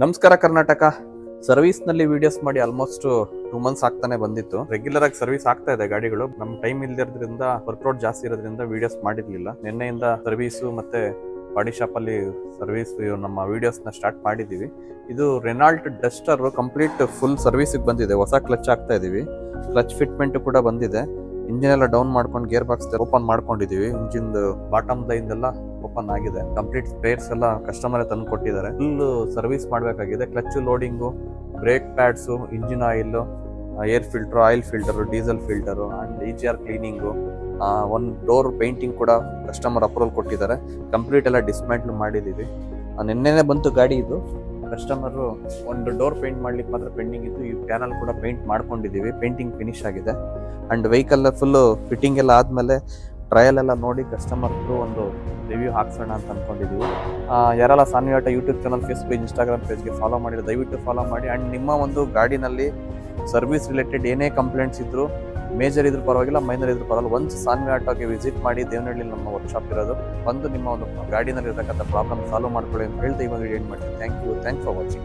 ನಮಸ್ಕಾರ ಕರ್ನಾಟಕ. ಸರ್ವಿಸ್ ನಲ್ಲಿ ವಿಡಿಯೋಸ್ ಮಾಡಿ ಆಲ್ಮೋಸ್ಟ್ 2 ಮಂತ್ಸ್ ಆಗ್ತಾನೆ ಬಂದಿತ್ತು. ರೆಗ್ಯುಲರ್ ಆಗಿ ಸರ್ವಿಸ್ ಆಗ್ತಾ ಇದೆ ಗಾಡಿಗಳು. ನಮ್ ಟೈಮ್ ಇಲ್ದಿರೋದ್ರಿಂದ ವರ್ಕ್ ಲೋಡ್ ಜಾಸ್ತಿ ಇರೋದ್ರಿಂದ ವಿಡಿಯೋಸ್ ಮಾಡಿರ್ಲಿಲ್ಲ. ನಿನ್ನೆಯಿಂದ ಸರ್ವಿಸು ಮತ್ತೆ ಬಾಡಿ ಶಾಪ್ ಅಲ್ಲಿ ಸರ್ವಿಸ್ ನಮ್ಮ ವಿಡಿಯೋಸ್ ನ ಸ್ಟಾರ್ಟ್ ಮಾಡಿದೀವಿ. ಇದು Renault Duster complete full service ಬಂದಿದೆ. ಹೊಸ ಕ್ಲಚ್ ಆಗ್ತಾ ಇದೀವಿ. ಕ್ಲಚ್ ಫಿಟ್ಮೆಂಟ್ ಕೂಡ ಬಂದಿದೆ. ಇಂಜಿನ್ ಎಲ್ಲ ಡೌನ್ ಮಾಡ್ಕೊಂಡು ಗೇರ್ ಬಾಕ್ಸ್ ಓಪನ್ ಮಾಡ್ಕೊಂಡಿದೀವಿ. ಇಂಜಿನ್ ಬಾಟಮ್ ಲೈನ್ ಎಲ್ಲ ಓಪನ್ ಆಗಿದೆ. ಕಂಪ್ಲೀಟ್ ಸ್ಪೇರ್ಸ್ ಎಲ್ಲ ಕಸ್ಟಮರ್ ತಂದು ಕೊಟ್ಟಿದ್ದಾರೆ. ಫುಲ್ ಸರ್ವಿಸ್ ಮಾಡಬೇಕಾಗಿದೆ. Clutch loading, brake pads, engine oil, air filter, oil filter, diesel filter and EGR cleaning, ಒಂದು ಡೋರ್ ಪೇಂಟಿಂಗ್ ಕೂಡ ಕಸ್ಟಮರ್ ಅಪ್ರೂವಲ್ ಕೊಟ್ಟಿದ್ದಾರೆ. ಕಂಪ್ಲೀಟ್ ಎಲ್ಲ ಡಿಸ್ಮ್ಯಾಂಟ್ಲ್ ಮಾಡಿದೀವಿ. ನಿನ್ನೆನೆ ಬಂತು ಗಾಡಿ. ಇದು ಕಸ್ಟಮರ್ ಒಂದು ಡೋರ್ ಪೇಂಟ್ ಮಾಡ್ಲಿಕ್ಕೆ ಮಾತ್ರ ಪೆಂಡಿಂಗ್ ಇತ್ತು. ಈ ಪ್ಯಾನಲ್ ಕೂಡ ಪೇಂಟ್ ಮಾಡ್ಕೊಂಡಿದೀವಿ. ಪೇಂಟಿಂಗ್ ಫಿನಿಶ್ ಆಗಿದೆ. ಅಂಡ್ ವೆಹಿಕಲ್ ಫುಲ್ ಫಿಟ್ಟಿಂಗ್ ಎಲ್ಲ ಆದ್ಮೇಲೆ ಟ್ರಯಲ್ ಎಲ್ಲ ನೋಡಿ ಕಸ್ಟಮರ್ ಒಂದು ರಿವ್ಯೂ ಹಾಕ್ಸೋಣ ಅಂತ ಅನ್ಕೊಂಡಿದೀವಿ. ಯಾರೆಲ್ಲ Sanvi auto YouTube channel, Facebook, Instagram ಪೇಜ್ಗೆ ಫಾಲೋ ಮಾಡಿದ್ರೆ ದಯವಿಟ್ಟು ಫಾಲೋ ಮಾಡಿ. ಅಂಡ್ ನಿಮ್ಮ ಒಂದು ಗಾಡಿನಲ್ಲಿ ಸರ್ವಿಸ್ ರಿಲೇಟೆಡ್ ಏನೇ ಕಂಪ್ಲೇಂಟ್ಸ್ ಇದ್ರು, ಮೇಜರ್ ಇದ್ರೂ ಪರವಾಗಿಲ್ಲ, ಮೈನರ್ ಇದ್ರೂ ಪರವಾಗಿಲ್ಲ, ಒಂದು ಸಾನ್ವಿ ಆಟೋಗೆ ವಿಸಿಟ್ ಮಾಡಿ. ದೇವನಹಳ್ಳಿ ನಮ್ಮ ವರ್ಕ್ಶಾಪ್ ಇರೋದು. ಬಂದು ನಿಮ್ಮ ಒಂದು ಗಾಡಿನಲ್ಲಿ ಇರತಕ್ಕಂಥ ಪ್ರಾಬ್ಲಮ್ ಸಾಲ್ವ್ ಮಾಡ್ಕೊಳ್ಳಿ ಅಂತ ಹೇಳ್ತಾ ಈ ಒಂದು ವಿಡಿಯೋ ಎಂಡ್ ಮಾಡ್ತೀನಿ. Thank you for watching.